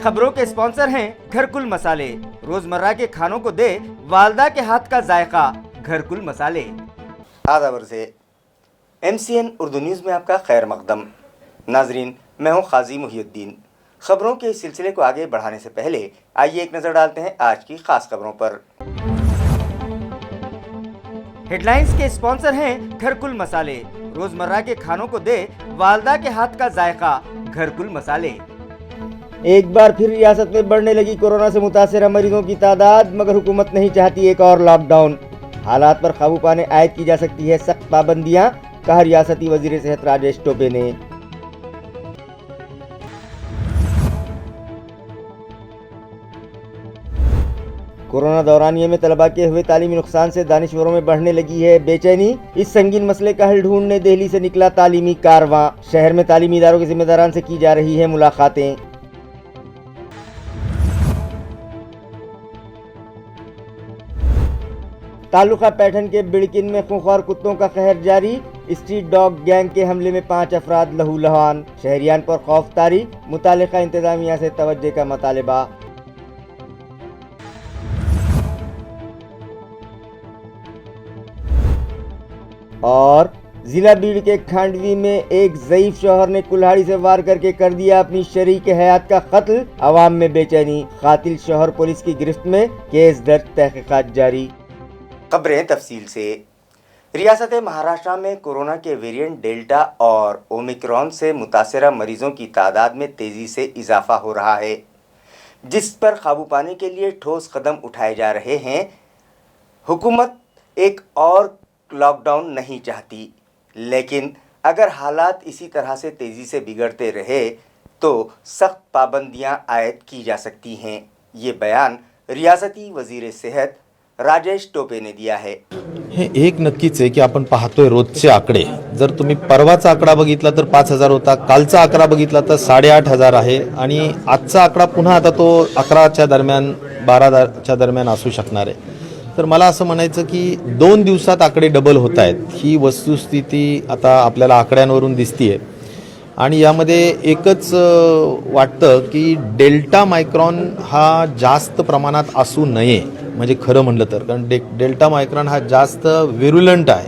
खबरों के स्पॉन्सर हैं घरकुल मसाले। रोजमर्रा के खानों को दे वालदा के हाथ का जायका, घरकुल मसाले। आदाबर से MCN उर्दू न्यूज़ में आपका खैर मकदम। नाजरीन, मैं हूँ काजी मुहिउद्दीन। खबरों के इस सिलसिले को आगे बढ़ाने से पहले आइए एक नज़र डालते हैं आज की खास खबरों पर। हेडलाइंस के स्पॉन्सर हैं घरकुल मसाले। रोजमर्रा के खानों को दे वालदा के हाथ का जायका, घरकुल मसाले। एक बार फिर रियासत में बढ़ने लगी कोरोना से मुतासर मरीजों की तादाद, मगर हुकूमत नहीं चाहती एक और लॉकडाउन। हालात पर काबू पाने आयद की जा सकती है सख्त पाबंदियां, कहा रियासती वजीर सेहत राजेश टोपे ने। कोरोना दौरानिये में तलबा के हुए तालीमी नुकसान से दानिशवरों में बढ़ने लगी है बेचैनी। इस संगीन मसले का हल ढूंढने दिल्ली से निकला तालीमी कारवां। शहर में तालीमी इदारों के जिम्मेदारान से की जा रही है मुलाकातें। तालुका पैठन के बिड़किन में खूंखार कुत्तों का कहर जारी। स्ट्रीट डॉग गैंग के हमले में 5 अफराद लहूलुहान। शहरियान पर खौफ तारी, मुतालिका इंतजामिया से तवज्जो का मुतालिबा। और जिला बीड़ के खांडवी में एक ज़ईफ शौहर ने कुल्हाड़ी से वार करके कर दिया अपनी शरीक हयात का कत्ल। अवाम में बेचैनी, कातिल शौहर पुलिस की गिरफ्त में, केस दर्ज, तहकीकात जारी। खबरें तफसील से। रियासत महाराष्ट्र में कोरोना के वेरिएंट डेल्टा और ओमिक्रॉन से मुतासरा मरीजों की तादाद में तेजी से इजाफा हो रहा है, जिस पर काबू पाने के लिए ठोस कदम उठाए जा रहे हैं। हुकूमत एक और लॉकडाउन नहीं चाहती, लेकिन अगर हालात इसी तरह से तेजी से बिगड़ते रहे तो सख्त पाबंदियां आयद की जा सकती हैं। ये बयान रियासती वजीर सेहत राजेश टोपे ने दिया है। हे एक नक्कीच आहे की आपण पाहतोय रोजचे आकडे। जर तुम्ही परवाचा आकडा बघितला तर 5000 होता, कालचा आकडा बघितला तर 8500 आहे आणि आजचा आकडा पुन्हा आता तो 11च्या दरम्यान 12च्या दरम्यान असू शकणार आहे। तर मला असं म्हणायचं की 2 दिवसात आकडे डबल होत आहेत, ही वस्तुस्थिती आता आपल्याला आकड्यांवरून दिसतीये। आणि यामध्ये एकच वाटतं की डेल्टा मायक्रॉन हा जास्त प्रमाणात असू नये, म्हणजे खरं म्हणलं तर, कारण डेल्टा मायक्रॉन हा जास्त व्हिरुलंट आहे।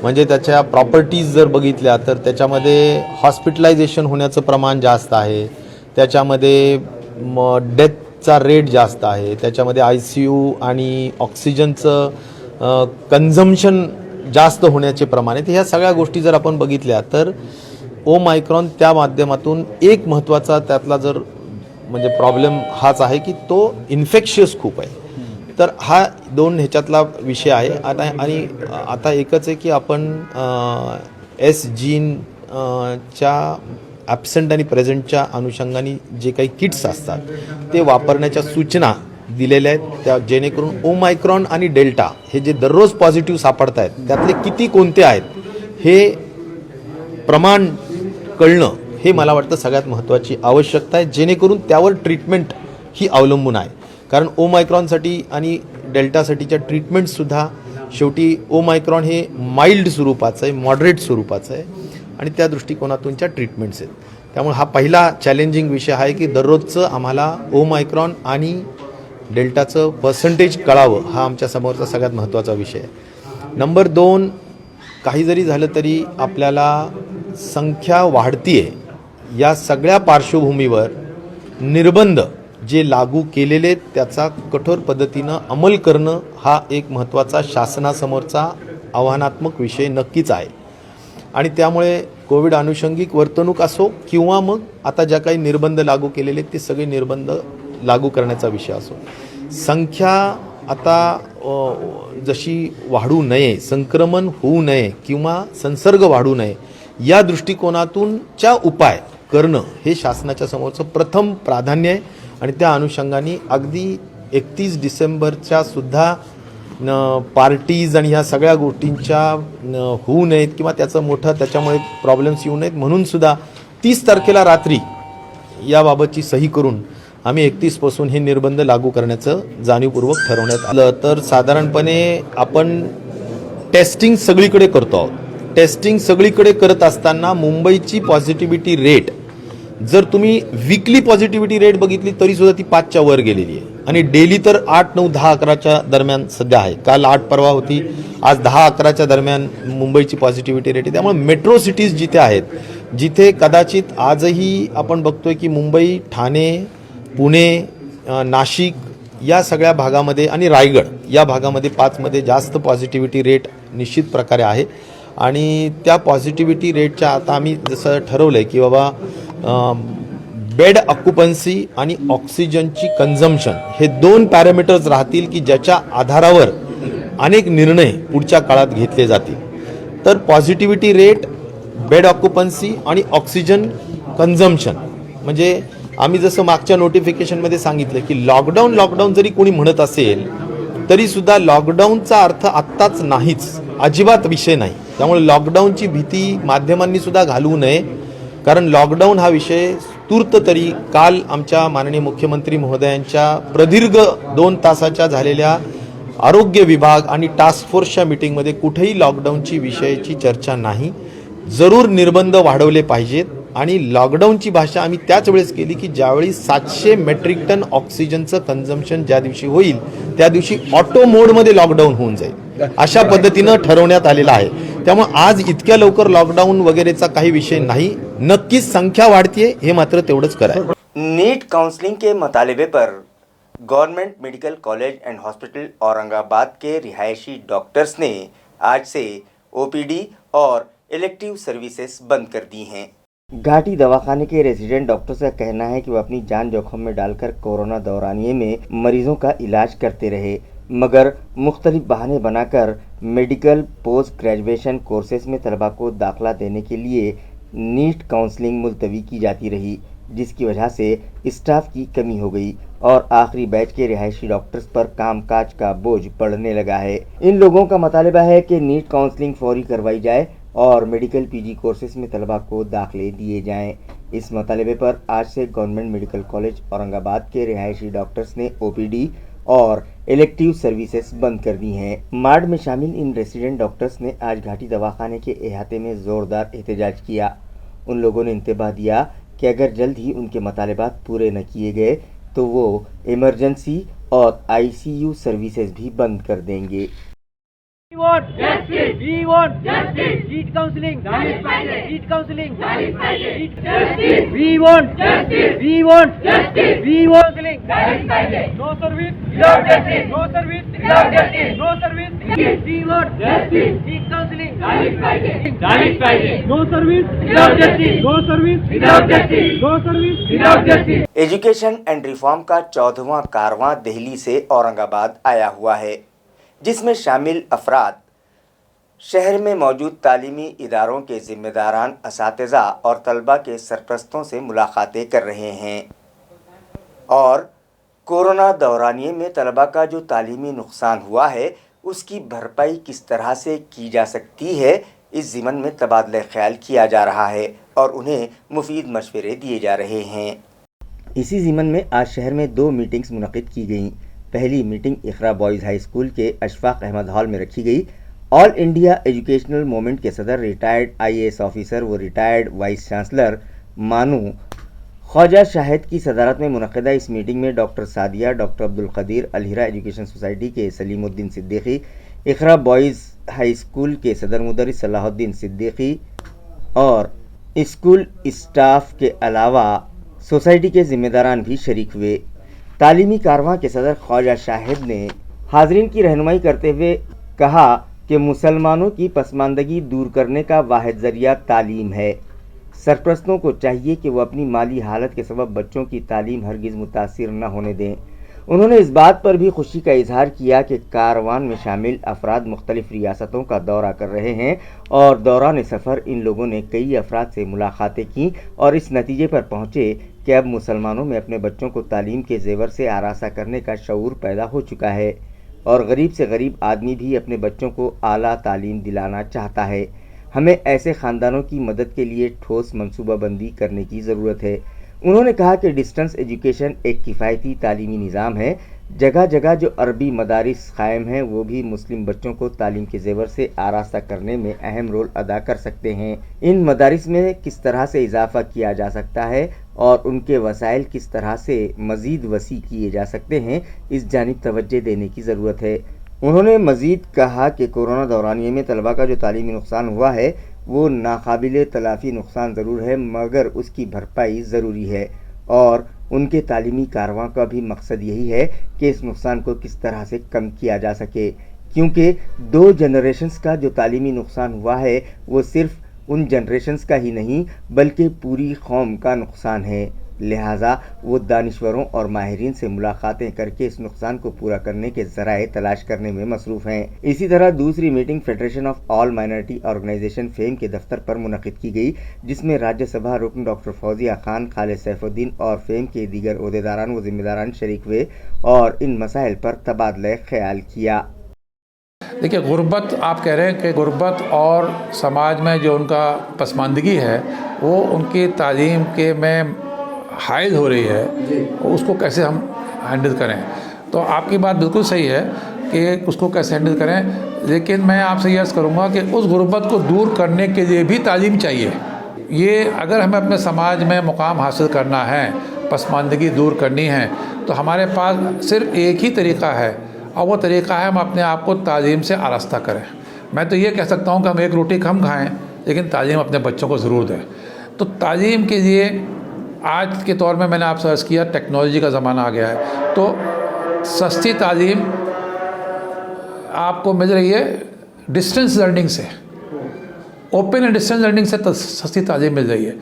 म्हणजे त्याच्या प्रॉपर्टीज जर बघितल्या तर त्याच्यामध्ये हॉस्पिटलायझेशन होण्याचं प्रमाण जास्त आहे, त्याच्यामध्ये डेथचा रेट जास्त आहे, त्याच्यामध्ये ICU आणि ऑक्सिजनचं कन्झम्पशन जास्त होण्याचे प्रमाण आहे। ह्या सगळ्या गोष्टी जर आपण बघितल्या तर ओमायक्रॉन त्या माध्यमातून एक महत्त्वाचा त्यातला जर म्हणजे प्रॉब्लेम हाच आहे की तो इन्फेक्शियस खूप आहे। तर हा 2 ह्याच्यातला विषय आहे। आणि आता एकच आहे की आपण S जीन च्या ॲब्सेंट आणि प्रेझेंटच्या अनुषंगाने जे काही किट्स असतात ते वापरण्याच्या सूचना दिलेल्या आहेत, त्या जेणेकरून ओमायक्रॉन आणि डेल्टा हे जे दररोज पॉझिटिव्ह सापडत आहेत त्यातले किती कोणते आहेत हे प्रमाण कळणं हे मला वाटतं सगळ्यात महत्त्वाची आवश्यकता आहे, जेणेकरून त्यावर ट्रीटमेंट ही अवलंबून आहे। कारण ओमायक्रॉनसाठी आणि डेल्टासाठीच्या ट्रीटमेंटसुद्धा शेवटी ओमायक्रॉन हे माइल्ड स्वरूपाचं आहे, मॉडरेट स्वरूपाचं आहे आणि त्या दृष्टिकोनातूनच्या ट्रीटमेंट्स आहेत। त्यामुळे हा पहिला चॅलेंजिंग विषय आहे की दररोजचं आम्हाला ओमायक्रॉन आणि डेल्टाचं पर्सेंटेज कळावं, हा आमच्या समोरचा सगळ्यात महत्त्वाचा विषय आहे। नंबर 2, काही जरी झालं तरी आपल्याला संख्या वाढतीये, या सगळ्या पार्श्वभूमीवर निर्बंध जे लागू केलेले त्याचा कठोर पद्धतीनं अंमल करणं हा एक महत्त्वाचा शासनासमोरचा आव्हानात्मक विषय नक्कीच आहे। आणि त्यामुळे कोविड अनुषंगिक वर्तणूक असो किंवा मग आता ज्या काही निर्बंध लागू केलेले ते सगळे निर्बंध लागू करण्याचा विषय असो, संख्या आता जशी वाढू नये, संक्रमण होऊ नये किंवा संसर्ग वाढू नये या दृष्टिकोनातूनच्या उपाय करणं हे शासनाच्या समोरचं प्रथम प्राधान्य आहे। आणि त्या अनुषंगाने अगदी 31 डिसेंबरच्या सुद्धा पार्टीज आणि ह्या सगळ्या गोष्टींच्या होऊ नयेत किंवा त्याचं मोठं त्याच्यामुळे प्रॉब्लेम्स येऊ नयेत म्हणून सुद्धा 30 तारखेला रात्री याबाबतची सही करून आम्ही 31 पासून हे निर्बंध लागू करण्याचं जाणीवपूर्वक ठरवण्यात आलं। तर साधारणपणे आपण टेस्टिंग सगळीकडे करतो आहोत। टेस्टिंग सगळीकडे करत असताना मुंबईची पॉझिटिव्हिटी रेट जर तुम्ही वीकली पॉझिटिव्हिटी रेट बघितली तरी सुद्धा ती 5च्या वर गेलेली आहे आणि डेली तर 8, 9, 10, 11च्या दरम्यान सध्या आहे. काल 8 परवा होती, आज 10, 11च्या दरम्यान मुंबईची पॉझिटिव्हिटी रेट आहे. त्यामुळे मेट्रो सिटीज जिथे आहेत, जिथे कदाचित आजही आपण बघतोय की मुंबई, ठाणे, पुणे, नाशिक या सगळ्या भागामध्ये आणि रायगड या भागामध्ये 5मध्ये जास्त पॉझिटिव्हिटी रेट निश्चित प्रकारे आहे. आणि त्या पॉझिटिव्हिटी रेटच्या आता आम्ही जसं ठरवलं आहे की बाबा बेड ऑक्युपन्सी आणि ऑक्सिजनची कन्झम्पशन हे 2 पॅरामीटर्स राहतील की ज्याच्या आधारावर अनेक निर्णय पुढच्या काळात घेतले जातील. तर पॉझिटिव्हिटी रेट, बेड ऑक्युपन्सी आणि ऑक्सिजन कन्झम्पशन, म्हणजे आम्ही जसं मागच्या नोटिफिकेशनमध्ये सांगितलं की लॉकडाऊन जरी कोणी म्हणत असेल तरी सुद्धा लॉकडाऊनचा अर्थ आत्ताच नाहीच, अजिबात विषय नाही. त्यामुळे लॉकडाऊनची भीती माध्यमांनी सुद्धा घालवू नये, कारण लॉकडाऊन हा विषय तूर्त तरी काल आमच्या माननीय मुख्यमंत्री महोदयांच्या प्रदीर्घ 2 तासाच्या झालेल्या आरोग्य विभाग आणि टास्क फोर्सच्या मीटिंगमध्ये कुठेही लॉकडाऊनची विषयाची चर्चा नाही. जरूर निर्बंध वाढवले पाहिजेत आणि लॉकडाऊनची भाषा आम्ही त्याच वेळेस केली की ज्यावेळी 700 मेट्रिक टन ऑक्सिजनचं कन्झम्पशन ज्या दिवशी होईल त्या दिवशी ऑटो मोडमध्ये लॉकडाऊन होऊन जाईल, अशा पद्धतीनं ठरवण्यात आलेलं आहे. त्यामुळे आज इतक्या लवकर लॉकडाऊन वगैरेचा काही विषय नाही. नक्कीच संख्या वाढतीये, हे मात्र तेवढंच कराय. नीट काउंसलिंग के मुतालिबे पर government medical college and hospital Aurangabad के रिहायशी डॉक्टर्स ने आज से ओपीडी और इलेक्टिव सर्विसेज बंद कर दी हैं. घाटी दवाखाने के रेजिडेंट डॉक्टर्स का कहना है कि वो अपनी जान जोखिम में डालकर कोरोना दौरानिये में मरीजों का इलाज करते रहे, मगर मुख्तलिफ बहाने बनाकर मेडिकल पोस्ट ग्रेजुएशन कोर्सेज में तलबा को दाखिला देने के लिए नीट काउंसलिंग मुलतवी की जाती रही, जिसकी वजह से स्टाफ की कमी हो गई और आखिरी बैच के रिहायशी डॉक्टर्स पर कामकाज का बोझ पड़ने लगा है. इन लोगों का मुतालबा है कि नीट काउंसलिंग फौरी करवाई जाए और मेडिकल पीजी कोर्सेज में तलबा को दाखिले दिए जाएं. इस मुतालबे पर आज से गवर्नमेंट मेडिकल कॉलेज औरंगाबाद के रिहायशी डॉक्टर्स ने ओपीडी और इलेक्टिव सर्विसेज बंद कर दी हैं. मार्ड में शामिल इन रेसिडेंट डॉक्टर्स ने आज घाटी दवाखाने के अहाते में ज़ोरदार एहतजाज किया. उन लोगों ने इंतबाह दिया कि अगर जल्द ही उनके मुतालबात पूरे न किए गए तो वो इमरजेंसी और आईसीयू सर्विसेज भी बंद कर देंगे. We want justice. We want justice. Heat counseling. Heat counseling. Justice. We want justice. We want justice. We want counseling. No service without justice. No service without justice. No service. We want justice. Heat counseling. No service without justice. No service without justice. No service without justice. Education and reform का 14वां कारवां दिल्ली से औरंगाबाद आया हुआ है, जिसमें शामिल अफराद शहर में मौजूद तालीमी इदारों के ज़िम्मेदारान, असातिज़ा और तलबा के सरपरस्तों से मुलाकातें कर रहे हैं और कोरोना दौरानिये में तलबा का जो तालीमी नुकसान हुआ है उसकी भरपाई किस तरह से की जा सकती है, इस ज़िमन में तबादला ख्याल किया जा रहा है और उन्हें मुफीद मशवरे दिए जा रहे हैं. इसी ज़िमन में आज शहर में 2 मीटिंग्स मुनक़िद की गईं. पहली मीटिंग इकरा बॉयज़ हाई स्कूल के अशफाक अहमद हॉल में रखी गई. ऑल इंडिया एजुकेशनल मूवमेंट के सदर, रिटायर्ड आईएएस ऑफिसर व रिटायर्ड वाइस चांसलर मानू ख्वाजा शाहिद की सदारत में मुनक़दा इस मीटिंग में doctor Sadia, doctor Abdul Qadeer, Alhira education society के Salimuddin Siddiqui, Iqra boys high school के सदर मुदर्रिस सलाहुद्दीन सिद्दीकी और स्कूल स्टाफ के अलावा सोसाइटी के ज़िम्मेदारान भी शरीक हुए. तालीमी कारवां के सदर ख्वाजा शाहिद ने हाज़रीन की रहनुमाई करते हुए कहा कि मुसलमानों की पसमानदगी दूर करने का वाहिद ज़रिया तालीम है. सरपरस्तों को चाहिए कि वो अपनी माली हालत के सबब बच्चों की तालीम हरगिज़ मुतासिर न होने दें. उन्होंने इस बात पर भी खुशी का इजहार किया कि कारवान में शामिल अफराद मुख्तलिफ रियासतों का दौरा कर रहे हैं और दौरान सफ़र इन लोगों ने कई अफराद से मुलाकातें की और इस नतीजे पर पहुँचे कि अब मुसलमानों में अपने बच्चों को तालीम के ज़ेवर से आरासा करने का शऊर पैदा हो चुका है और गरीब से गरीब आदमी भी अपने बच्चों को आला तालीम दिलाना चाहता है. हमें ऐसे ख़ानदानों की मदद के लिए ठोस मनसूबाबंदी करने की ज़रूरत है. उन्होंने कहा कि डिस्टेंस एजुकेशन एक किफ़ायती तालीमी निज़ाम है. जगह जगह जो अरबी मदारिस कायम हैं वो भी मुस्लिम बच्चों को तालीम के ज़ेवर से आरास्ता करने में अहम रोल अदा कर सकते हैं. इन मदारिस में किस तरह से इजाफ़ा किया जा सकता है اور ان کے وسائل کس طرح سے مزید وسیع کیے جا سکتے ہیں، اس جانب توجہ دینے کی ضرورت ہے۔ انہوں نے مزید کہا کہ کورونا دورانیے میں طلباء کا جو تعلیمی نقصان ہوا ہے وہ ناقابل تلافی نقصان ضرور ہے، مگر اس کی بھرپائی ضروری ہے، اور ان کے تعلیمی کاررواں کا بھی مقصد یہی ہے کہ اس نقصان کو کس طرح سے کم کیا جا سکے، کیونکہ 2 جنریشنز کا جو تعلیمی نقصان ہوا ہے وہ صرف ان جنریشنز کا ہی نہیں بلکہ پوری قوم کا نقصان ہے۔ لہٰذا وہ دانشوروں اور ماہرین سے ملاقاتیں کر کے اس نقصان کو پورا کرنے کے ذرائع تلاش کرنے میں مصروف ہیں۔ اسی طرح دوسری meeting Federation of All Minority Organization فیم کے دفتر پر منعقد کی گئی، جس میں راجیہ سبھا رکن ڈاکٹر فوزیہ خان، خالد سیف الدین اور فیم کے دیگر عہدیداران و ذمہ داران شریک ہوئے اور ان مسائل پر تبادلہ خیال کیا۔ دیکھیے، غربت آپ کہہ رہے ہیں کہ غربت اور سماج میں جو ان کا پسماندگی ہے وہ ان کی تعلیم کے میں حائل ہو رہی ہے، اس کو کیسے ہم ہینڈل کریں۔ تو آپ کی بات بالکل صحیح ہے کہ اس کو کیسے ہینڈل کریں، لیکن میں آپ سے یہ عرض کروں گا کہ اس غربت کو دور کرنے کے لیے بھی تعلیم چاہیے۔ یہ اگر ہمیں اپنے سماج میں مقام حاصل کرنا ہے، پسماندگی دور کرنی ہے، تو ہمارے پاس صرف ایک ہی طریقہ ہے، اور وہ طریقہ ہے ہم اپنے آپ کو تعلیم سے آراستہ کریں۔ میں تو یہ کہہ سکتا ہوں کہ ہم ایک روٹی کم کھائیں لیکن تعلیم اپنے بچوں کو ضرور دیں۔ تو تعلیم کے لیے آج کے طور میں نے آپ سے عرض کیا ٹیکنالوجی کا زمانہ آ گیا ہے، تو سستی تعلیم آپ کو مل رہی ہے ڈسٹینس لرننگ سے، اوپن اینڈ ڈسٹینس لرننگ سے سستی تعلیم مل رہی ہے،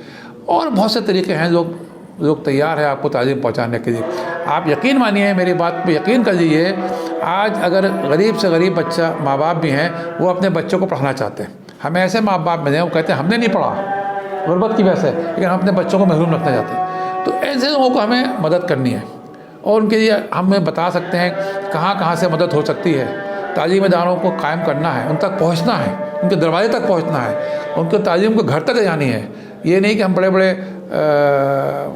اور بہت سے طریقے ہیں لوگ تیار ہیں آپ کو تعلیم پہنچانے کے لیے۔ آپ یقین مانیے، میری بات پہ یقین کر لیجیے، آج اگر غریب سے غریب بچہ ماں باپ بھی ہیں وہ اپنے بچوں کو پڑھانا چاہتے ہیں۔ ہمیں ایسے ماں باپ ملے ہیں وہ کہتے ہیں ہم نے نہیں پڑھا غربت کی وجہ سے، لیکن ہم اپنے بچوں کو محروم رکھنا چاہتے ہیں۔ تو ایسے لوگوں کو ہمیں مدد کرنی ہے، اور ان کے لیے ہمیں بتا سکتے ہیں کہاں سے مدد ہو سکتی ہے۔ تعلیم اداروں کو قائم کرنا ہے، ان تک پہنچنا ہے، ان کے دروازے تک پہنچنا ہے، ان کو تعلیم کو گھر تک لے جانی ہے۔ یہ نہیں کہ ہم بڑے بڑے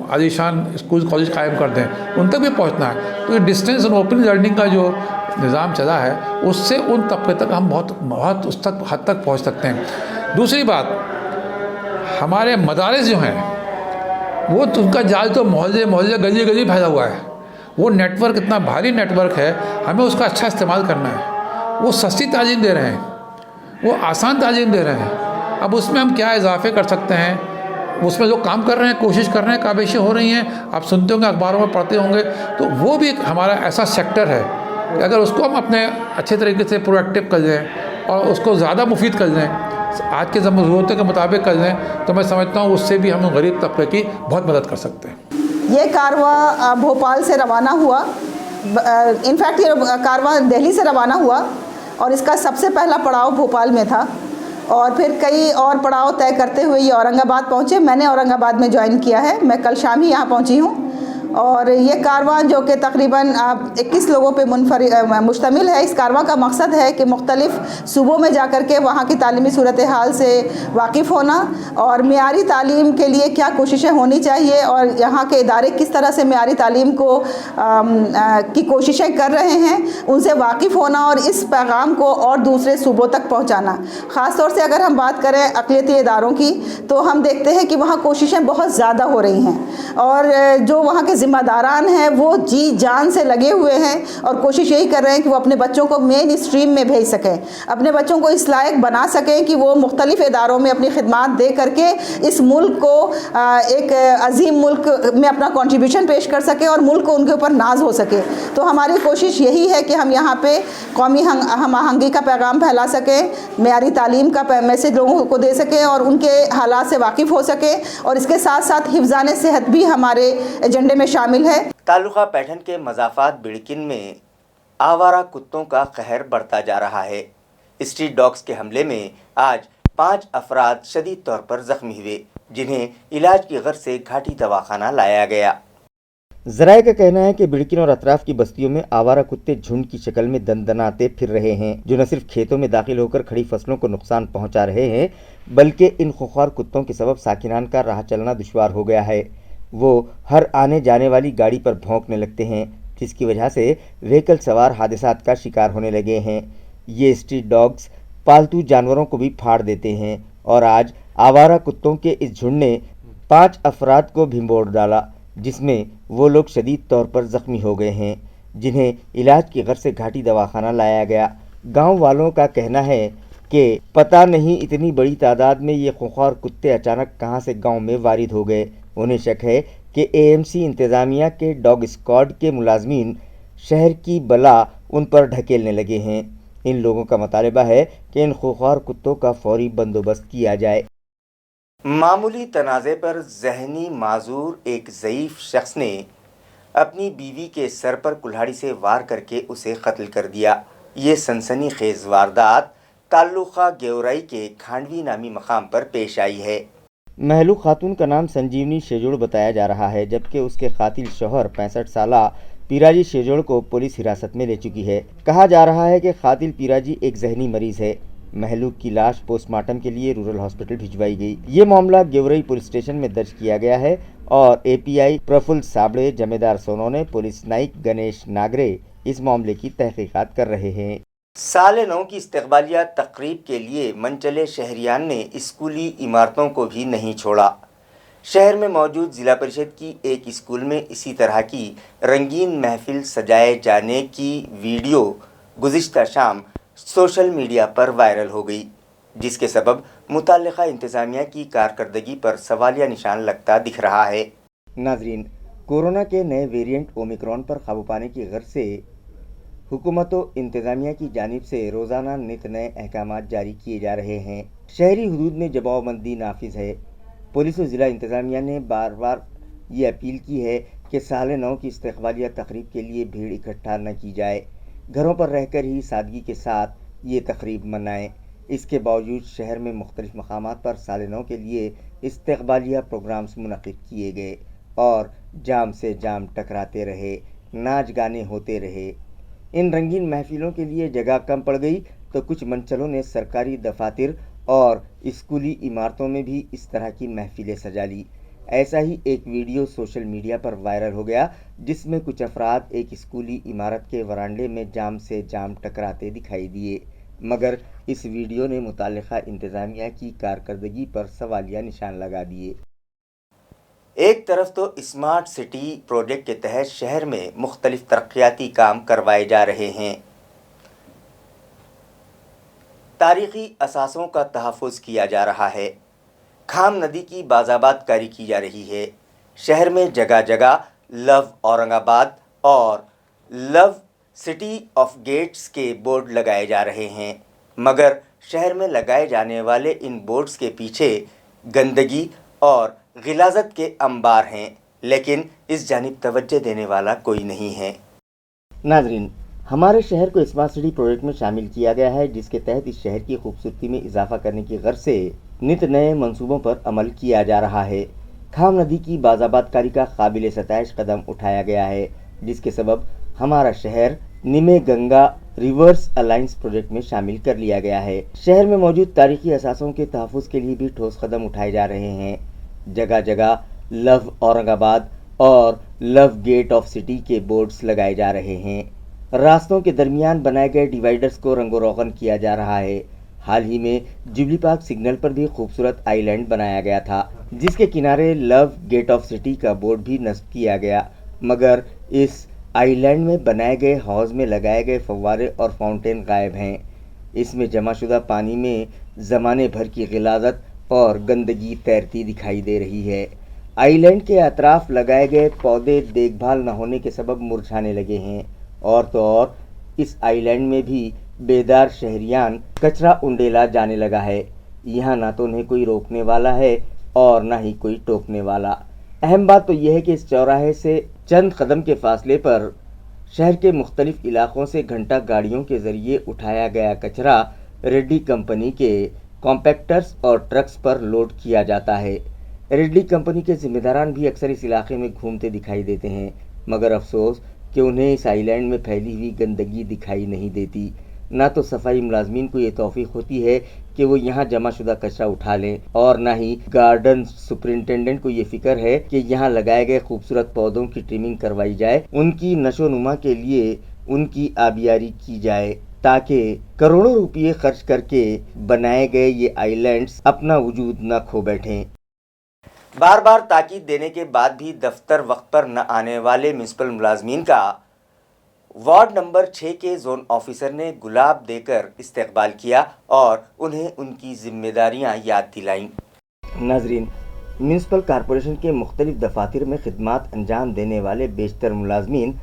عالیشان اسکول کالج قائم کر دیں، ان تک بھی پہنچنا ہے۔ تو یہ ڈسٹینس اور اوپن لرننگ کا جو نظام چلا ہے اس سے ان طبقے تک ہم بہت اس تک حد تک پہنچ سکتے ہیں۔ دوسری بات، ہمارے مدارس جو ہیں وہ ان کا جال تو محلے گلی گلی پھیلا ہوا ہے۔ وہ نیٹ ورک اتنا بھاری نیٹ ورک ہے، ہمیں اس کا اچھا استعمال کرنا ہے۔ وہ سستی تعلیم دے رہے ہیں، وہ آسان تعلیم دے رہے ہیں۔ اب اس میں ہم کیا اضافے کر سکتے ہیں، اس میں لوگ کام کر رہے ہیں، کوشش کر رہے ہیں، کاوشیں ہو رہی ہیں، آپ سنتے ہوں گے، اخباروں میں پڑھتے ہوں گے۔ تو وہ بھی ایک ہمارا ایسا سیکٹر ہے کہ اگر اس کو ہم اپنے اچھے طریقے سے پرو ایکٹیو کر لیں اور اس کو زیادہ مفید کر لیں، آج کے ضرورتوں کے مطابق کر لیں، تو میں سمجھتا ہوں اس سے بھی ہم غریب طبقے کی بہت مدد کر سکتے ہیں۔ یہ کاررواں بھوپال سے روانہ ہوا، انفیکٹ یہ کاررواں دہلی سے روانہ ہوا، اور اس کا سب سے پہلا پڑاؤ بھوپال میں تھا، اور پھر کئی اور پڑاؤ طے کرتے ہوئے یہ اورنگ آباد پہنچے۔ میں نے اورنگ آباد میں جوائن کیا ہے، میں کل شام ہی یہاں پہنچی ہوں، اور یہ کاررواں جو کہ تقریباً 21 لوگوں پہ مشتمل ہے، اس کاررواں کا مقصد ہے کہ مختلف صوبوں میں جا کر کے وہاں کی تعلیمی صورتحال سے واقف ہونا، اور معیاری تعلیم کے لیے کیا کوششیں ہونی چاہیے، اور یہاں کے ادارے کس طرح سے معیاری تعلیم کی کوششیں کر رہے ہیں، ان سے واقف ہونا، اور اس پیغام کو اور دوسرے صوبوں تک پہنچانا۔ خاص طور سے اگر ہم بات کریں اقلیتی اداروں کی، تو ہم دیکھتے ہیں کہ وہاں کوششیں بہت زیادہ ہو رہی ہیں، اور جو وہاں کے ذمہ داران ہیں وہ جی جان سے لگے ہوئے ہیں، اور کوشش یہی کر رہے ہیں کہ وہ اپنے بچوں کو مین اسٹریم میں بھیج سکیں، اپنے بچوں کو اس لائق بنا سکیں کہ وہ مختلف اداروں میں اپنی خدمات دے کر کے اس ملک کو ایک عظیم ملک میں اپنا کنٹریبیوشن پیش کر سکیں، اور ملک کو ان کے اوپر ناز ہو سکے۔ تو ہماری کوشش یہی ہے کہ ہم یہاں پہ قومی ہم آہنگی کا پیغام پھیلا سکیں، معیاری تعلیم کا میسج لوگوں کو دے سکیں، اور ان کے حالات سے واقف ہو سکیں، اور اس کے ساتھ ساتھ حفظان صحت بھی ہمارے ایجنڈے میں شامل ہے۔ تعلقہ پیٹھن کے مضافات بڑکن میں آوارہ کتوں کا قہر بڑھتا جا رہا ہے۔ اسٹریٹ ڈاگز کے حملے میں آج 5 افراد شدید طور پر زخمی ہوئے، جنہیں علاج کی غرض سے گھاٹی دواخانہ لایا گیا۔ ذرائع کا کہنا ہے کہ بڑکن اور اطراف کی بستیوں میں آوارہ کتے جھنڈ کی شکل میں دندناتے پھر رہے ہیں، جو نہ صرف کھیتوں میں داخل ہو کر کھڑی فصلوں کو نقصان پہنچا رہے ہیں، بلکہ ان خوخوار کتوں کے سبب ساکنان کا راہ چلنا دشوار ہو گیا ہے۔ وہ ہر آنے جانے والی گاڑی پر بھونکنے لگتے ہیں، جس کی وجہ سے وہیکل سوار حادثات کا شکار ہونے لگے ہیں۔ یہ اسٹریٹ ڈاگز پالتو جانوروں کو بھی پھاڑ دیتے ہیں، اور آج آوارہ کتوں کے اس جھنڈ نے 5 अफराद को भिंबोड़ डाला, जिसमें वो लोग शदीद तौर पर जख्मी हो गए हैं, जिन्हें इलाज की गर्ज से घाटी दवाखाना लाया गया। गांव वालों का कहना है कि पता नहीं इतनी बड़ी तादाद में ये खूंखार कुत्ते अचानक कहां से गांव में वारिद हो गए। उन्हें शक है कि एएमसी इंतज़ामिया के डॉग स्क्वाड के मुलाजमीन शहर की बला उन पर ढकेलने लगे हैं। इन लोगों का मुतालबा है कि इन खूंखार कुत्तों का फौरी बंदोबस्त किया जाए। मामूली तनाज़े पर जहनी माजूर एक ज़ईफ़ शख्स ने अपनी बीवी के सर पर कुल्हाड़ी से वार करके उसे कत्ल कर दिया। ये सनसनीखेज़ वारदात ताल्लुक़ा गेवराई के खांडवी नामी मकाम पर पेश आई है। महलू खातून का नाम संजीवनी शेजोड़ बताया जा रहा है, जबकि उसके कातिल शौहर 65 साला पीराजी शेजोड़ को पुलिस हिरासत में ले चुकी है। कहा जा रहा है कि कातिल पीराजी एक जहनी मरीज है। महलू की लाश पोस्टमार्टम के लिए रूरल हॉस्पिटल भिजवाई गई। ये मामला गेवराई पुलिस स्टेशन में दर्ज किया गया है और एपीआई प्रफुल्ल साबड़े, जमेदार सोनोने, पुलिस नाइक गणेश नागरे इस मामले की तहकीकात कर रहे हैं। साल नौ की इस्तकबालिया तकरीब के लिए मनचले शहरियान ने स्कूली इमारतों को भी नहीं छोड़ा। शहर में मौजूद ज़िला परिषद की एक स्कूल में इसी तरह की रंगीन महफिल सजाए जाने की वीडियो गुज़िश्ता शाम सोशल मीडिया पर वायरल हो गई, जिसके सबब मुतल्लिका इंतज़ामिया की कारकर्दगी पर सवालिया निशान लगता दिख रहा है। नाज़रीन, कोरोना के नए वेरिएंट ओमिक्रॉन पर काबू पाने की गर्ज से हुकूमत व इंतज़ामिया की जानिब से रोज़ाना नित नए अहकामात जारी किए जा रहे हैं। शहरी हुदूद में जमावबंदी नाफिज है। पुलिस व ज़िला इंतज़ामिया ने बार बार ये अपील की है कि साल नौ की इस्तकबालिया तकरीब के लिए भीड़ इकट्ठा न की जाए। घरों पर रहकर ही सादगी के साथ ये तकरीब मनाएं। इसके बावजूद शहर में मुख्तलिफ मकामात पर साल नौ के लिए इस्तकबालिया प्रोग्राम्स मुनक़िद किए गए और जाम से जाम टकराते रहे, नाच गाने होते रहे। इन रंगीन महफिलों के लिए जगह कम पड़ गई तो कुछ मंचलों ने सरकारी दफातर और स्कूली इमारतों में भी इस तरह की महफिलें सजा ली। ऐसा ही एक वीडियो सोशल मीडिया पर वायरल हो गया, जिसमें कुछ अफराद एक स्कूली इमारत के वरांडे में जाम से जाम टकराते दिखाई दिए, मगर इस वीडियो ने मुतल्लिका इंतज़ामिया की कारकर्दगी पर सवालिया निशान लगा दिए। एक तरफ तो स्मार्ट सिटी प्रोजेक्ट के तहत शहर में मुख्तलिफ तरक्याती काम करवाए जा रहे हैं, तारीखी असासों का तहफ़्फ़ुज़ किया जा रहा है, खाम नदी की बाज़ाबादकारी की जा रही है। शहर में जगह जगह लव औरंगाबाद और लव सिटी ऑफ गेट्स के बोर्ड लगाए जा रहे हैं, मगर शहर में लगाए जाने वाले इन बोर्ड्स के पीछे गंदगी और गिलाज़त के अंबार हैं, लेकिन इस जानिब तवज्जो देने वाला कोई नहीं है। नाज़रीन, हमारे शहर को स्मार्ट सिटी प्रोजेक्ट में शामिल किया गया है, जिसके तहत इस शहर की खूबसूरती में इजाफा करने की गर्ज से नित नए मंसूबों पर अमल किया जा रहा है। खाम नदी की बाज़ाबादकारी का काबिल सताइश कदम उठाया गया है, जिसके सबब हमारा शहर निमे गंगा रिवर्स अलायंस प्रोजेक्ट में शामिल कर लिया गया है। शहर में मौजूद तारीखी असासों के तहफ़्फ़ुज़ के लिए भी ठोस कदम उठाए जा रहे हैं। जगह जगह लव औरंगाबाद और लव गेट ऑफ सिटी के बोर्ड्स लगाए जा रहे हैं। रास्तों के दरमियान बनाए गए डिवाइडर्स को रंगो रोगन किया जा रहा है। हाल ही में जुबली पार्क सिग्नल पर भी खूबसूरत आइलैंड बनाया गया था, जिसके किनारे लव गेट ऑफ सिटी का बोर्ड भी नस्ब किया गया, मगर इस आइलैंड में बनाए गए हौज़ में लगाए गए फव्वारे और फाउंटेन गायब हैं। इसमें जमाशुदा पानी में ज़माने भर की गिलाज़त और गंदगी तैरती दिखाई दे रही है। आइलैंड के अतराफ लगाए गए पौधे देखभाल न होने के सबब मुरझाने लगे हैं, और तो और इस आइलैंड में भी बेदार शहरियान कचरा उंडेला जाने लगा है। यहाँ ना तो उन्हें कोई रोकने वाला है और ना ही कोई टोकने वाला। अहम बात तो यह है कि इस चौराहे से चंद कदम के फासले पर शहर के मुख्तलिफ इलाकों से घंटा गाड़ियों के ज़रिए उठाया गया कचरा रेड्डी कंपनी के कॉम्पैक्टर्स और ट्रक्स पर लोड किया जाता है। रेड्डी कंपनी के जिम्मेदारान भी अक्सर इस इलाके में घूमते दिखाई देते हैं, मगर अफसोस कि उन्हें इस आइलैंड में फैली हुई गंदगी दिखाई नहीं देती। ना तो सफाई मुलाजमीन को ये तौफीक होती है कि वो यहाँ जमाशुदा कचरा उठा लें, और ना ही गार्डन सुपरिंटेंडेंट को ये फिक्र है कि यहाँ लगाए गए खूबसूरत पौधों की ट्रिमिंग करवाई जाए, उनकी नशोनुमा के लिए उनकी आबियारी की जाए, ताकि करोड़ों रुपये खर्च करके बनाए गए ये आइलैंड्स अपना वजूद न खो बैठें। बार बार ताकीद देने के बाद भी दफ्तर वक्त पर न आने वाले म्यूनसिपल मुलाजमीन का वार्ड नंबर 6 के जोन ऑफिसर ने गुलाब देकर इस्तकबाल किया और उन्हें उनकी जिम्मेदारियां याद दिलाईं। नाजरीन, म्यूनसिपल कॉरपोरेशन के मुख्तलिफ दफातर में खिदमात अंजाम देने वाले बेशतर मुलाजमीन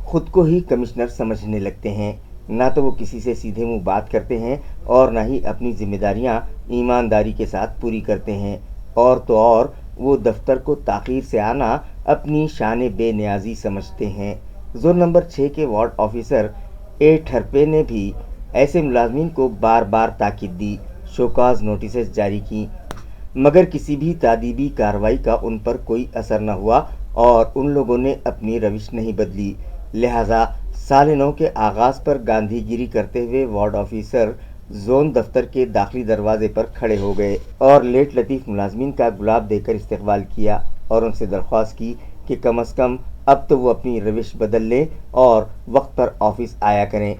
खुद को ही कमिश्नर समझने लगते हैं। ना तो वो किसी से सीधे मुंह बात करते हैं और ना ही अपनी जिम्मेदारियां ईमानदारी के साथ पूरी करते हैं, और तो और वो दफ्तर को ताख़ीर से आना अपनी शान बेनियाजी समझते हैं। जोन नंबर 6 के वार्ड ऑफिसर ए ठरपे ने भी ऐसे मुलाजमीन को बार बार ताकीद दी, शोकाज नोटिस जारी की, मगर किसी भी तादीबी कार्रवाई का उन पर कोई असर न हुआ और उन लोगों ने अपनी रविश नहीं बदली। लिहाजा साल नौ के आगाज़ पर गांधीगिरी करते हुए वार्ड ऑफिसर जोन दफ्तर के दाखिली दरवाजे पर खड़े हो गए और लेट लतीफ़ मुलाजमीन का गुलाब देकर इस्तकबाल किया और उनसे दरख्वास्त की कि कम अज़ कम अब तो वो अपनी रविश बदल लें और वक्त पर ऑफिस आया करें।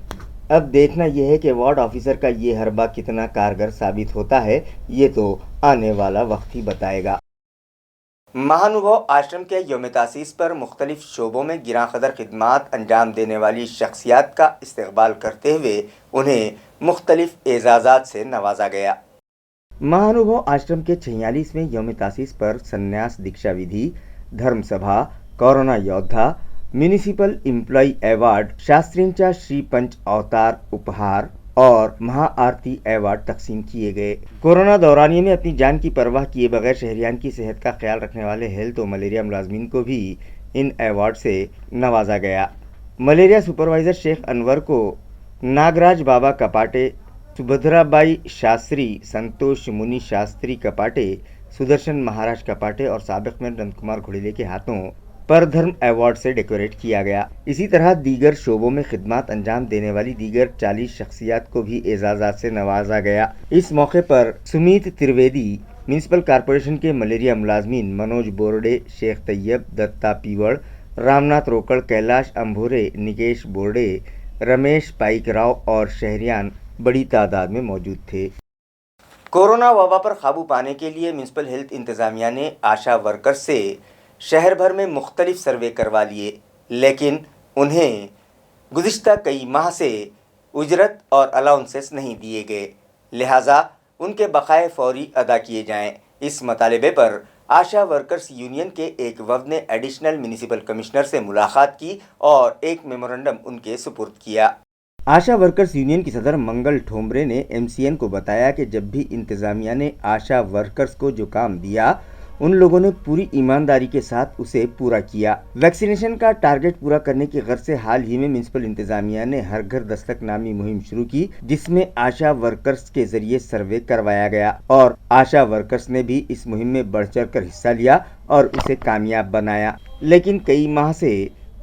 अब देखना यह है कि वार्ड ऑफिसर का ये हरबा कितना कारगर साबित होता है, ये तो आने वाला वक्त ही बताएगा। महानुभव आश्रम के यौम तासीस पर मुख्तलिफ शोबों में गिरां क़दर खिदमात अंजाम देने वाली शख्सियात का इस्तकबाल करते हुए उन्हें मुख्तलिफ एजाज़ात से नवाजा गया। महानुभव आश्रम के 46वें यौम तासीस पर संन्यास दीक्षा विधि, धर्म सभा, कोरोना योद्धा, municipal employ award, शास्त्रींचा Shri Panch अवतार उपहार और महाआरती अवार्ड तकसीम किए गए। कोरोना दौरानिये में अपनी जान की परवाह किए बगैर शहरियान की सेहत का ख्याल रखने वाले हेल्थ और मलेरिया मुलाजमीन को भी इन अवार्ड से नवाजा गया। मलेरिया सुपरवाइज़र शेख अनवर को नागराज बाबा कपाटे, सुभद्राबाई शास्त्री, संतोष मुनि शास्त्री कपाटे, सुदर्शन महाराज कपाटे और साबिक में नंद कुमार घोड़िले के हाथों पर धर्म अवार्ड से डेकोरेट किया गया। इसी तरह दीगर शोबों में खिदमात अंजाम देने वाली दीगर 40 शख्सियात को भी एजाज़ात से नवाजा गया। इस मौके पर सुमीत त्रिवेदी, म्यूनसिपल कॉरपोरेशन के मलेरिया मुलाजमीन मनोज बोर्डे, शेख तैयब, दत्ता पीवड़, रामनाथ रोकड़, कैलाश अंभोरे, निकेश बोर्डे, रमेश पाइकराव और शहरियान बड़ी तादाद में मौजूद थे। कोरोना वबा पर काबू पाने के लिए म्यूनसिपल हेल्थ इंतज़ामिया ने आशा वर्कर्स से शहर भर में मुख्तलिफ सर्वे करवा लिए, लेकिन उन्हें गुज़िश्ता कई माह से उजरत और अलाउंसेस नहीं दिए गए, लिहाजा उनके बकाए फौरी अदा किए जाएं। इस मतालबे पर आशा वर्कर्स यूनियन के एक वफ़द ने एडिशनल म्यूनिसिपल कमिश्नर से मुलाकात की और एक मेमोरेंडम उनके सुपुर्द किया। आशा वर्कर्स यूनियन की सदर मंगल ठोंबरे ने MCN को बताया कि जब भी इंतज़ामिया ने आशा वर्कर्स को जो काम दिया उन लोगों ने पूरी ईमानदारी के साथ उसे पूरा किया। वैक्सीनेशन का टारगेट पूरा करने की गर्ज से हाल ही में म्यूनसिपल इंतज़ामिया ने हर घर दस्तक नामी मुहिम शुरू की, जिसमें आशा वर्कर्स के जरिए सर्वे करवाया गया और आशा वर्कर्स ने भी इस मुहिम में बढ़ चढ़ कर हिस्सा लिया और उसे कामयाब बनाया, लेकिन कई माह से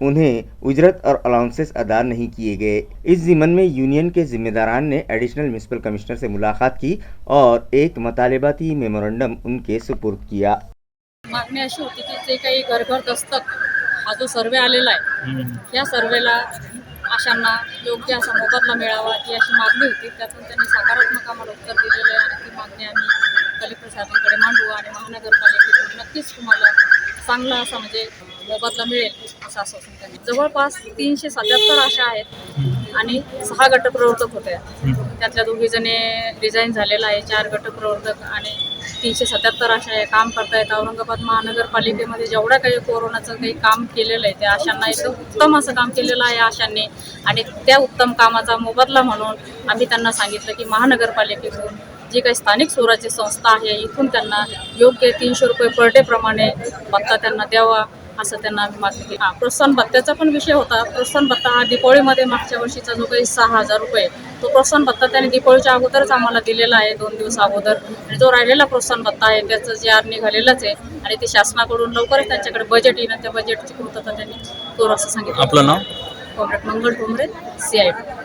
उन्हें उजरत और अलाउंसेस अदा नहीं किए गए। इस ज़िमन में यूनियन के जिम्मेदारान ने एडिशनल म्यूनसिपल कमिश्नर से मुलाकात की और एक मतालेबाती मेमोरेंडम उनके सुपुर्द किया। मागणी अशी होती की जे काही घर घर दस्तक हा जो सर्वे आलेला आहे या सर्वेला आशांना योग्य असा मोबदला मिळावा ही अशी मागणी होती। त्यातून त्यांनी सकारात्मक आम्हाला उत्तर दिलेलं आहे आणि ती मागणी आम्ही कलेक्टर साहेबांकडे मांडू आणि महानगरपालिकेतून नक्कीच तुम्हाला चांगला असा म्हणजे मोबदला मिळेल असं आश्वासन त्यांनी। जवळपास 377 आशा आहेत आणि 6 गटप्रवर्तक होते, त्यातल्या 2 जणी रिझाईन झालेला आहे, 4 गटप्रवर्तक आणि 377 आशा आहे काम करतायत। औरंगाबाद महानगरपालिकेमध्ये जेवढा काही कोरोनाचं काही काम केलेलं आहे त्या आशांना एकदम उत्तम असं काम केलेलं आहे आशांनी आणि त्या उत्तम कामाचा मोबदला म्हणून आम्ही त्यांना सांगितलं की महानगरपालिकेतून जी काही स्थानिक स्वराज्य संस्था आहे इथून त्यांना योग्य 300 रुपये पर डे प्रमाणे भत्ता त्यांना द्यावा असं त्यांना आम्ही मागणी केली। प्रोत्साहन भत्त्याचा पण विषय होता। प्रोत्साहन भत्ता हा दिवाळीमध्ये मागच्या वर्षीचा जो काही 6000 रुपये तो प्रोत्साहन भत्ता त्यांनी दिवाळीच्या अगोदरच आम्हाला दिलेला आहे 2 दिवस अगोदर आणि जो राहिलेला प्रोत्साहन भत्ता आहे त्याचं जे निघालेलंच आहे आणि ते शासनाकडून लवकरच त्यांच्याकडे बजेट येईल आणि त्या बजेटची पूर्तता त्यांनी करू असं सांगितलं। आपलं नाव? कॉम्रेड मंगल ठोंबरे, CID।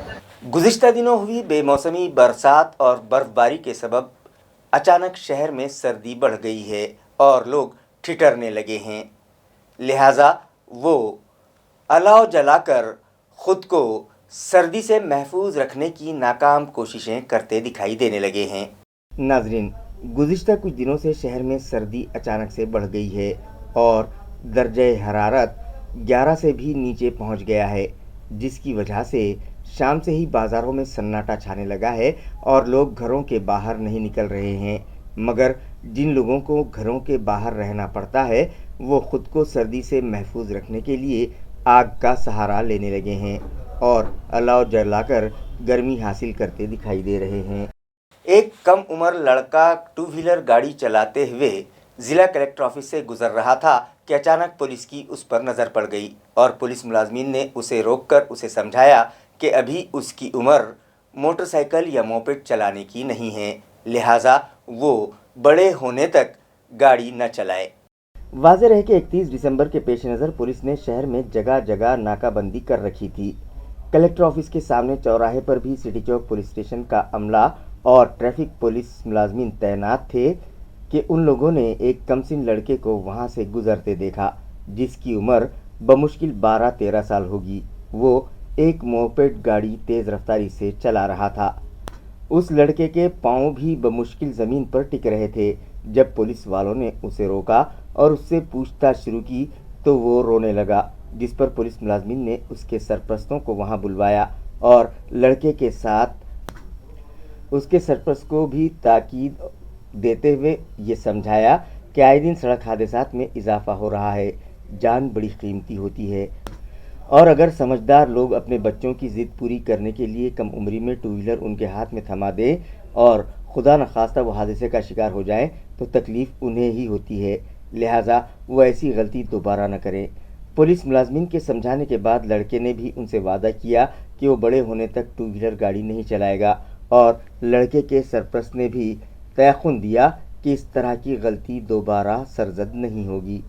गुज़िश्ता दिनों हुई बेमौसमी बरसात और बर्फबारी के सबब अचानक शहर में सर्दी बढ़ गई है और लोग ठिठुरने लगे हैं, लिहाजा वो अलाव जलाकर खुद को सर्दी से महफूज रखने की नाकाम कोशिशें करते दिखाई देने लगे हैं। नाजरीन, गुज़िश्ता कुछ दिनों से शहर में सर्दी अचानक से बढ़ गई है और दर्जे हरारत 11 से भी नीचे पहुंच गया है, जिसकी वजह से शाम से ही बाज़ारों में सन्नाटा छाने लगा है और लोग घरों के बाहर नहीं निकल रहे हैं। मगर जिन लोगों को घरों के बाहर रहना पड़ता है वो ख़ुद को सर्दी से महफूज रखने के लिए आग का सहारा लेने लगे हैं और अलाव जलाकर गर्मी हासिल करते दिखाई दे रहे हैं। एक कम उम्र लड़का टू व्हीलर गाड़ी चलाते हुए ज़िला कलेक्टर ऑफिस से गुजर रहा था कि अचानक पुलिस की उस पर नज़र पड़ गई और पुलिस मुलाजमीन ने उसे रोककर उसे समझाया कि अभी उसकी उम्र मोटरसाइकिल या मोपेड चलाने की नहीं है, लिहाजा वो बड़े होने तक गाड़ी न चलाए। वाज़ेह रहे कि 31 दिसंबर के पेश नज़र पुलिस ने शहर में जगह जगह नाकाबंदी कर रखी थी। कलेक्टर ऑफिस के सामने चौराहे पर भी सिटी चौक पुलिस स्टेशन का अमला और ट्रैफिक पुलिस मुलाजमीन तैनात थे कि उन लोगों ने एक कमसिन लड़के को वहां से गुजरते देखा, जिसकी उम्र बमुश्किल 12-13 साल होगी। वो एक मोपेड गाड़ी तेज़ रफ्तारी से चला रहा था। उस लड़के के पाँव भी बमुश्किल ज़मीन पर टिक रहे थे। जब पुलिस वालों ने उसे रोका और उससे पूछताछ शुरू की तो वो रोने लगा, जिस पर पुलिस मुलाजमीन ने उसके सरपरस्तों को वहां बुलवाया और लड़के के साथ उसके सरपरस्त को भी ताकीद देते हुए ये समझाया कि आए दिन सड़क हादसात में इजाफा हो रहा है, जान बड़ी कीमती होती है और अगर समझदार लोग अपने बच्चों की ज़िद पूरी करने के लिए कम उम्री में टू व्हीलर उनके हाथ में थमा दें और खुदा न खास्ता वो हादसे का शिकार हो जाएं तो तकलीफ़ उन्हें ही होती है, लिहाजा वो ऐसी गलती दोबारा न करें। पुलिस मुलाजमीन के समझाने के बाद लड़के ने भी उनसे वादा किया कि वो बड़े होने तक टू व्हीलर गाड़ी नहीं चलाएगा और लड़के के सरपरस्त ने भी तयख़ुन दिया कि इस तरह की गलती दोबारा सरजद नहीं होगी।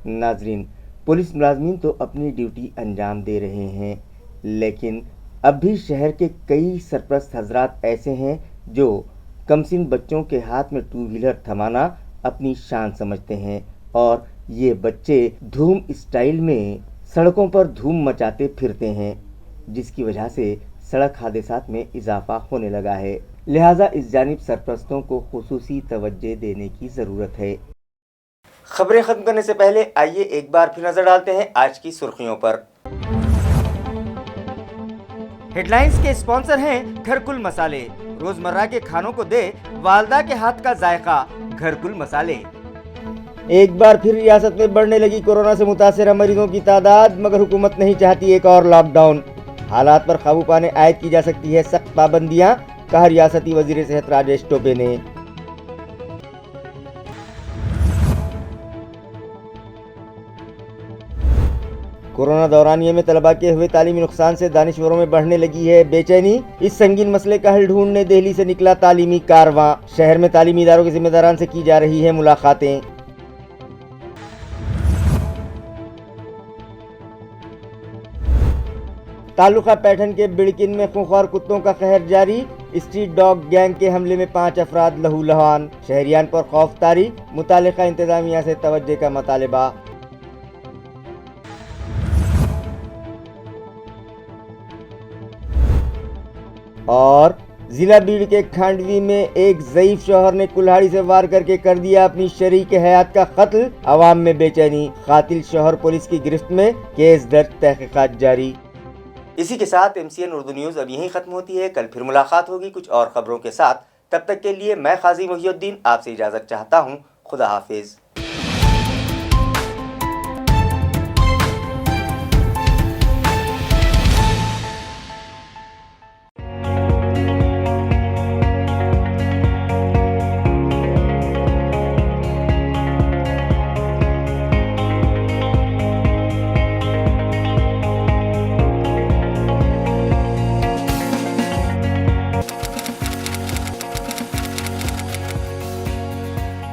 नाजरीन, पुलिस मुलाजमीन तो अपनी ड्यूटी अंजाम दे रहे हैं, लेकिन अब भी शहर के कई सरपरस्त हजरात ऐसे हैं जो कमसिन बच्चों के हाथ में टू व्हीलर थमाना अपनी शान समझते हैं और ये बच्चे धूम स्टाइल में सड़कों पर धूम मचाते फिरते हैं, जिसकी वजह से सड़क हादसात में इजाफा होने लगा है। लिहाजा इस जानिब सरपरस्तों को खुसूसी तवज्जो देने की ज़रूरत है। खबरें ख़त्म करने से पहले आइए एक बार फिर नज़र डालते हैं आज की सुर्खियों पर। हेडलाइंस के स्पॉन्सर हैं घरकुल मसाले। रोजमर्रा के खानों को दे वालदा के हाथ का जायका, घरकुल मसाले। एक बार फिर रियासत में बढ़ने लगी कोरोना से मुतासर मरीजों की तादाद, मगर हुकूमत नहीं चाहती एक और लॉकडाउन। हालात पर काबू पाने आयद की जा सकती है सख्त पाबंदियां, कहा रियासती वजीर सेहत राजेश टोपे ने। कोरोना दौरानिये में तलबा के हुए तालीमी नुकसान से दानिशवरों में बढ़ने लगी है बेचैनी। इस संगीन मसले का हल ढूंढने दिल्ली से निकला तालीमी कारवां। शहर में तालीमी इदारों के जिम्मेदारान से की जा रही है मुलाकातें। तालुका पैठन के बिड़किन में खूंखार कुत्तों का कहर जारी। स्ट्रीट डॉग गैंग के हमले में 5 अफराद लहूलुहान। शहरियान पर खौफ तारी, मुतालिका इंतजामिया से तवज्जो का मुतालिबा। और जिला बीड़ के खांडवी में एक ज़ईफ शौहर ने कुल्हाड़ी से वार करके कर दिया अपनी शरीक हयात का कत्ल। अवाम में बेचैनी, कातिल शौहर पुलिस की गिरफ्त में, केस दर्ज, तहकीकात जारी। इसी के साथ MCN उर्दू न्यूज़ अब यहीं ख़त्म होती है। कल फिर मुलाकात होगी कुछ और ख़बरों के साथ। तब तक के लिए मैं काजी मोहिउद्दीन आपसे इजाज़त चाहता हूँ। खुदा हाफिज़।